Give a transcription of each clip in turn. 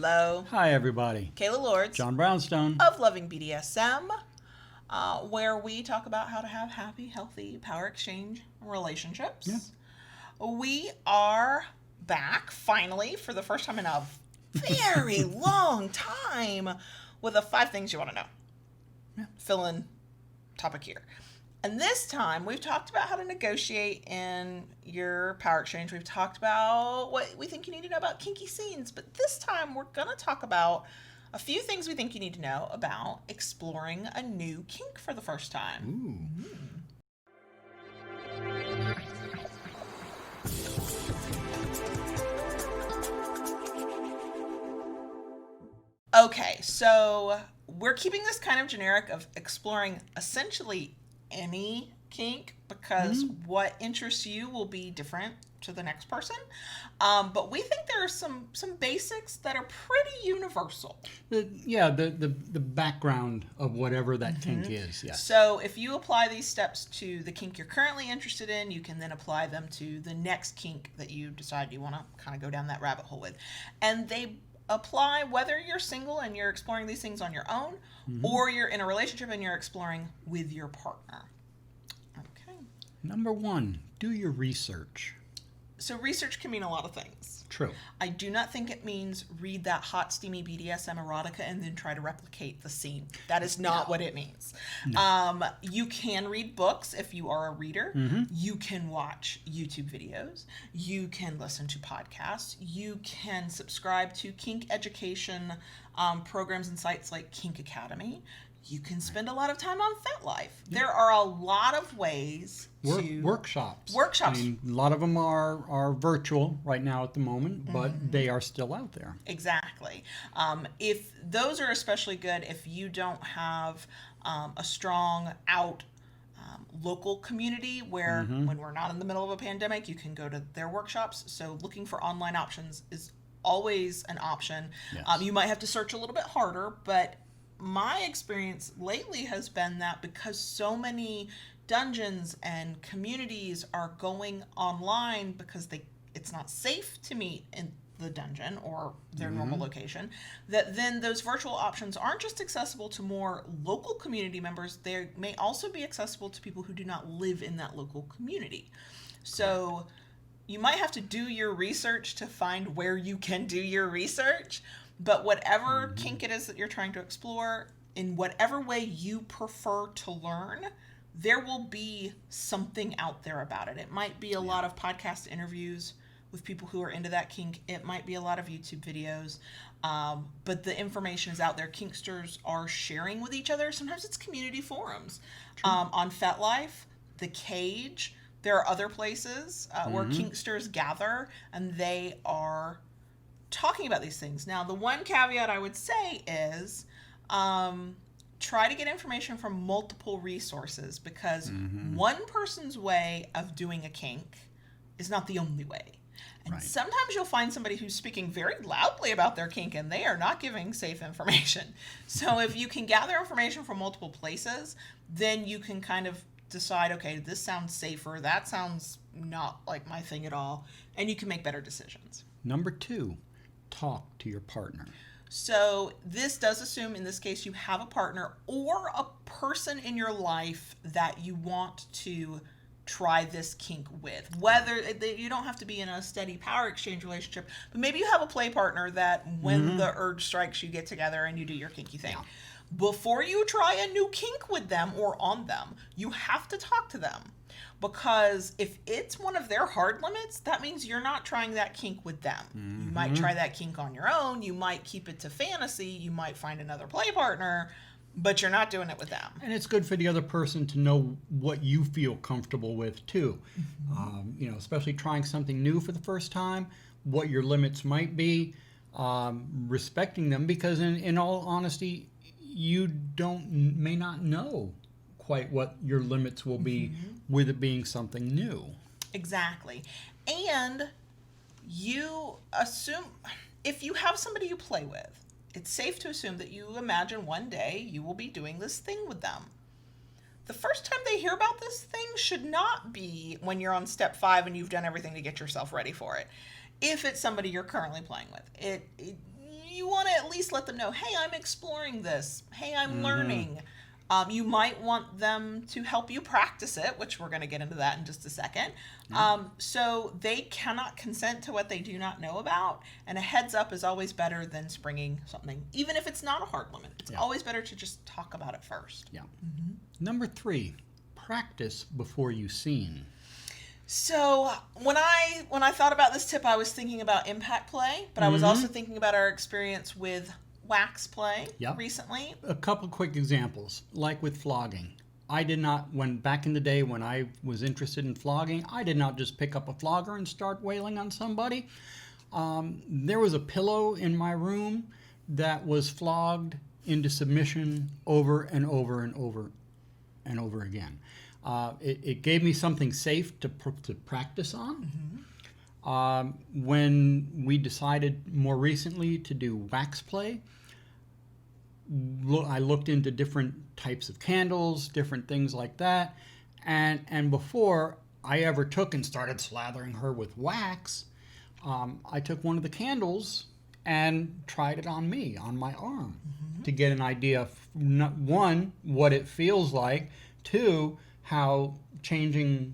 Hello. Hi, everybody. Kayla Lords John Brownstone. of Loving BDSM, where we talk about how to have happy, healthy power exchange relationships. Yeah. We are back, finally, for the first time in a very long time, with the 5 things you want to know. Yeah. Fill in topic here. And this time, we've talked about how to negotiate in your power exchange. We've talked about what we think you need to know about kinky scenes. But this time, we're going to talk about a few things we think you need to know about exploring a new kink for the first time. Ooh. Okay, so we're keeping this kind of generic of exploring essentially any kink because what interests you will be different to the next person. But we think there are some basics that are pretty universal. The background of whatever that kink is, yes. So if you apply these steps to the kink you're currently interested in, you can then apply them to the next kink that you decide you want to kind of go down that rabbit hole with. And they apply whether you're single and you're exploring these things on your own, or you're in a relationship and you're exploring with your partner. Okay. Number 1, do your research. So research can mean a lot of things. True. I do not think it means read that hot, steamy BDSM erotica and then try to replicate the scene. That is not what it means. No. You can read books if you are a reader. You can watch YouTube videos. You can listen to podcasts. You can subscribe to kink education programs and sites like Kink Academy. You can spend a lot of time on FetLife. There are a lot of ways to... Workshops. Workshops. I mean, a lot of them are virtual right now at the moment, but they are still out there. Exactly. If those are especially good if you don't have a strong local community where when we're not in the middle of a pandemic, you can go to their workshops. So looking for online options is always an option. Yes. You might have to search a little bit harder, but my experience lately has been that because so many dungeons and communities are going online because it's not safe to meet in the dungeon or their normal location, that then those virtual options aren't just accessible to more local community members, they may also be accessible to people who do not live in that local community. So you might have to do your research to find where you can do your research. But whatever kink it is that you're trying to explore, in whatever way you prefer to learn, there will be something out there about it. It might be a lot of podcast interviews with people who are into that kink. It might be a lot of YouTube videos. But the information is out there. Kinksters are sharing with each other. Sometimes it's community forums. On FetLife, The Cage, there are other places where Kinksters gather, and they are talking about these things. Now, the one caveat I would say is try to get information from multiple resources because one person's way of doing a kink is not the only way. And sometimes you'll find somebody who's speaking very loudly about their kink and they are not giving safe information. So if you can gather information from multiple places, then you can kind of decide, okay, this sounds safer, that sounds not like my thing at all, and you can make better decisions. Number 2, talk to your partner. So this does assume, in this case, you have a partner or a person in your life that you want to try this kink with. Whether you don't have to be in a steady power exchange relationship, but maybe you have a play partner that when the urge strikes, you get together and you do your kinky thing. Yeah. Before you try a new kink with them or on them, you have to talk to them. Because if it's one of their hard limits, that means you're not trying that kink with them. You might try that kink on your own. You might keep it to fantasy. You might find another play partner, but you're not doing it with them. And it's good for the other person to know what you feel comfortable with, too. Especially trying something new for the first time, what your limits might be, respecting them, because in all honesty, you may not know quite what your limits will be with it being something new. Exactly. And you assume, if you have somebody you play with, it's safe to assume that you imagine one day you will be doing this thing with them. The first time they hear about this thing should not be when you're on step 5 and you've done everything to get yourself ready for it. If it's somebody you're currently playing with, you least let them know, hey, I'm exploring this. Hey, I'm learning. You might want them to help you practice it, which we're going to get into that in just a second. So they cannot consent to what they do not know about. And a heads up is always better than springing something, even if it's not a hard limit. It's always better to just talk about it first. Yeah. Number 3, practice before you scene. So when I thought about this tip, I was thinking about impact play, but I was also thinking about our experience with wax play recently. A couple quick examples, like with flogging. I did not, back in the day when I was interested in flogging, I did not just pick up a flogger and start wailing on somebody. There was a pillow in my room that was flogged into submission over and over and over and over again. It gave me something safe to practice on. When we decided more recently to do wax play, I looked into different types of candles, different things like that, and before I ever took and started slathering her with wax, I took one of the candles and tried it on me, on my arm, to get an idea of, 1, what it feels like, 2, how changing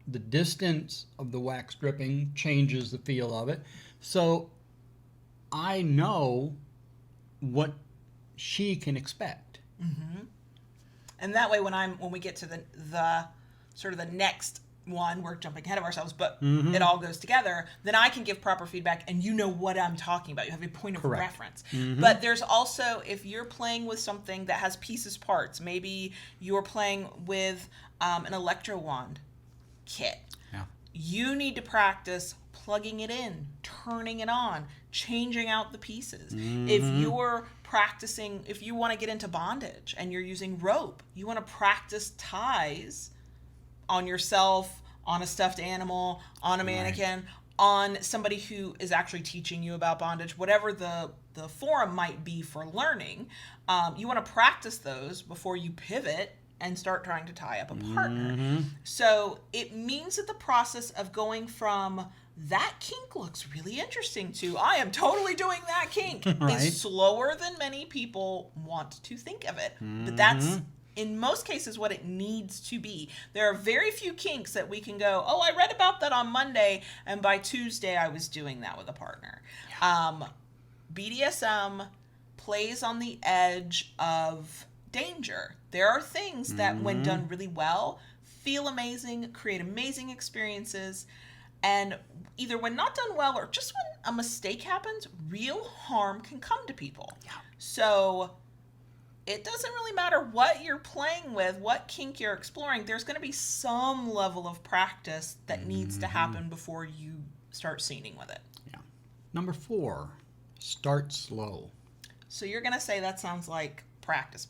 the distance of the wax dripping changes the feel of it. So I know what she can expect. And that way, when we get to the sort of the next one, we're jumping ahead of ourselves, but it all goes together, then I can give proper feedback and you know what I'm talking about. You have a point of reference. But there's also, if you're playing with something that has pieces, parts, maybe you're playing with an electro wand kit. You need to practice plugging it in, turning it on, changing out the pieces. If you're practicing, if you want to get into bondage and you're using rope, you want to practice ties on yourself, on a stuffed animal, on a mannequin, on somebody who is actually teaching you about bondage, whatever the forum might be for learning. You want to practice those before you pivot and start trying to tie up a partner. So it means that the process of going from that kink looks really interesting to I am totally doing that kink is slower than many people want to think of it. But that's in most cases what it needs to be. There are very few kinks that we can go, oh, I read about that on Monday and by Tuesday I was doing that with a partner. BDSM plays on the edge of danger. There are things that when done really well feel amazing, create amazing experiences, and either when not done well or just when a mistake happens, real harm can come to people. So it doesn't really matter what you're playing with, what kink you're exploring, there's going to be some level of practice that needs to happen before you start scening with it. Number 4, start slow. So you're going to say that sounds like practice.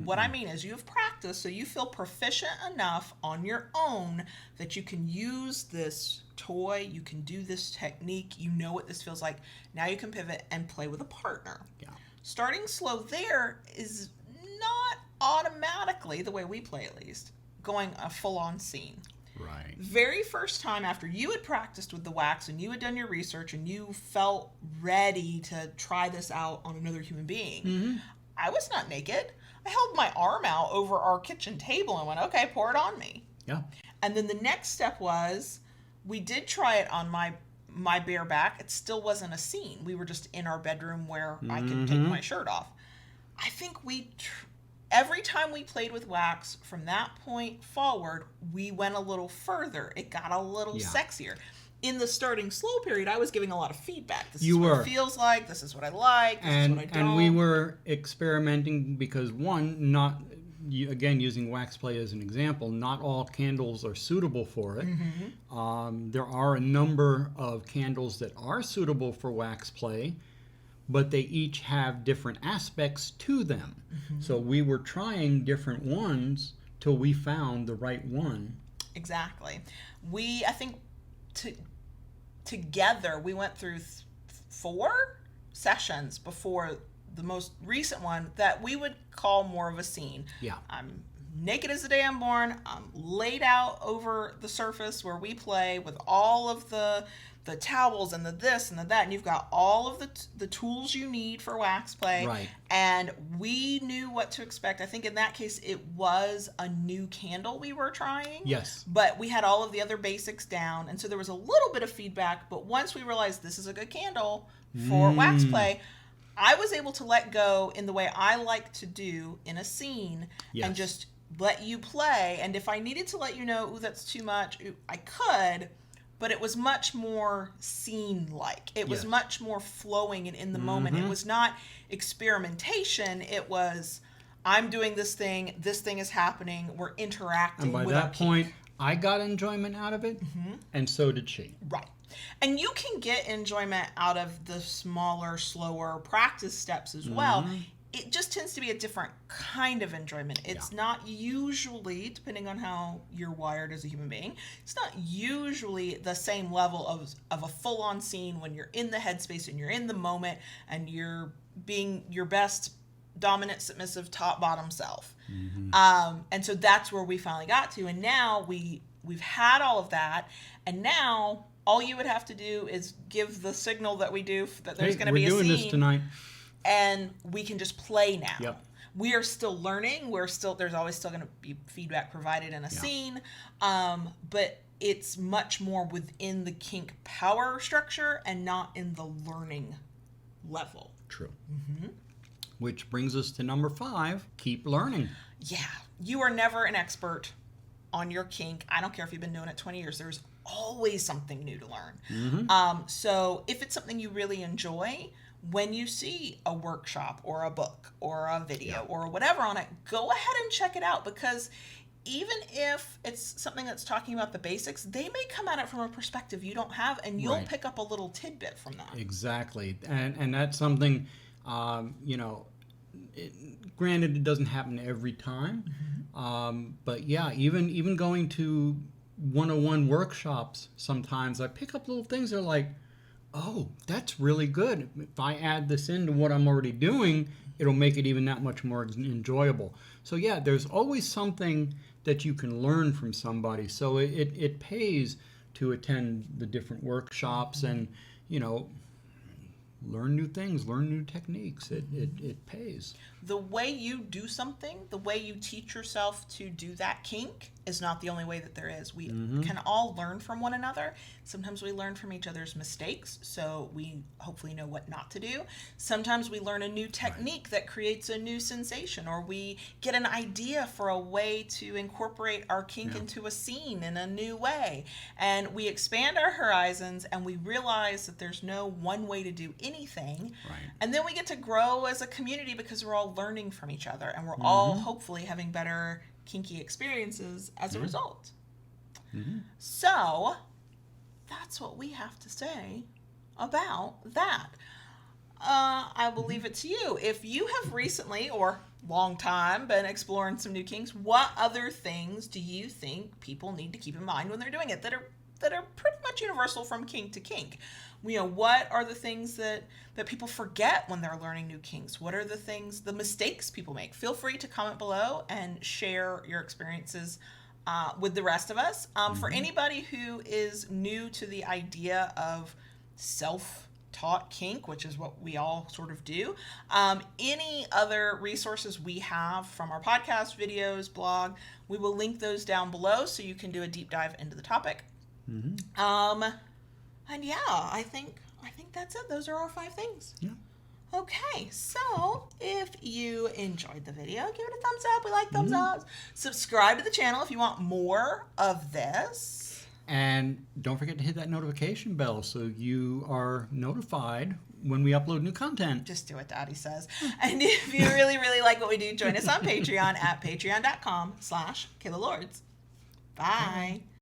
What I mean is you have practiced, so you feel proficient enough on your own that you can use this toy, you can do this technique, you know what this feels like. Now you can pivot and play with a partner. Starting slow there is not automatically, the way we play at least, going a full-on scene. Very first time after you had practiced with the wax and you had done your research and you felt ready to try this out on another human being, I was not naked. I held my arm out over our kitchen table and went, okay, pour it on me. And then the next step was, we did try it on my bare back. It still wasn't a scene. We were just in our bedroom where I could take my shirt off. I think every time we played with wax from that point forward, we went a little further. It got a little sexier. In the starting slow period, I was giving a lot of feedback. This is what it feels like. This is what I like. This is what I don't. And we were experimenting because, one, again, using wax play as an example, not all candles are suitable for it. There are a number of candles that are suitable for wax play, but they each have different aspects to them. So we were trying different ones till we found the right one. Exactly. I think together we went through 4 sessions before the most recent one that we would call more of a scene. I'm naked as the day I'm born. I'm laid out over the surface where we play with all of the towels and the this and the that, and you've got all of the tools you need for wax play. Right. And we knew what to expect. I think in that case it was a new candle we were trying. Yes. But we had all of the other basics down, and so there was a little bit of feedback, but once we realized this is a good candle for wax play, I was able to let go in the way I like to do in a scene. Yes. And just let you play. And if I needed to let you know, ooh, that's too much, I could. But it was much more scene-like. It was much more flowing and in the moment. It was not experimentation. It was, I'm doing this thing is happening, we're interacting. And by with that point, I got enjoyment out of it, and so did she. Right. And you can get enjoyment out of the smaller, slower practice steps as well. It just tends to be a different kind of enjoyment. It's not usually, depending on how you're wired as a human being, it's not usually the same level of a full-on scene when you're in the headspace and you're in the moment and you're being your best dominant, submissive, top, bottom self. And so that's where we finally got to. And now we've had all of that. And now all you would have to do is give the signal that we do that there's going to be a scene. We're doing this tonight. And we can just play now. Yep. We are still learning. There's always still going to be feedback provided in a scene. But it's much more within the kink power structure and not in the learning level. True. Which brings us to number 5, keep learning. Yeah. You are never an expert on your kink. I don't care if you've been doing it 20 years. There's always something new to learn. So if it's something you really enjoy, when you see a workshop or a book or a video or whatever on it, go ahead and check it out, because even if it's something that's talking about the basics, they may come at it from a perspective you don't have, and you'll pick up a little tidbit from that. Exactly. And that's something, granted, it doesn't happen every time. But yeah, even going to 101 workshops, sometimes I pick up little things that are like, oh, that's really good. If I add this into what I'm already doing, it'll make it even that much more enjoyable. So yeah, there's always something that you can learn from somebody. So it pays to attend the different workshops and, learn new things, learn new techniques. It pays. The way you do something, the way you teach yourself to do that kink is not the only way that there is. We can all learn from one another. Sometimes we learn from each other's mistakes, so we hopefully know what not to do. Sometimes we learn a new technique that creates a new sensation, or we get an idea for a way to incorporate our kink into a scene in a new way. And we expand our horizons, and we realize that there's no one way to do anything. And then we get to grow as a community because we're all learning from each other, and we're all hopefully having better kinky experiences as a result. So that's what we have to say about that. I will leave it to you. If you have recently or long time been exploring some new kinks, what other things do you think people need to keep in mind when they're doing it that are pretty much universal from kink to kink? What are the things that people forget when they're learning new kinks? What are the mistakes people make? Feel free to comment below and share your experiences with the rest of us. For anybody who is new to the idea of self-taught kink, which is what we all sort of do, any other resources we have from our podcast, videos, blog, we will link those down below so you can do a deep dive into the topic. And yeah, I think that's it. Those are our 5 things. Yeah. Okay, so if you enjoyed the video, give it a thumbs up. We like thumbs ups. Subscribe to the channel if you want more of this. And don't forget to hit that notification bell so you are notified when we upload new content. Just do what Daddy says. And if you really, really like what we do, join us on Patreon at patreon.com/KaylaLords. Bye.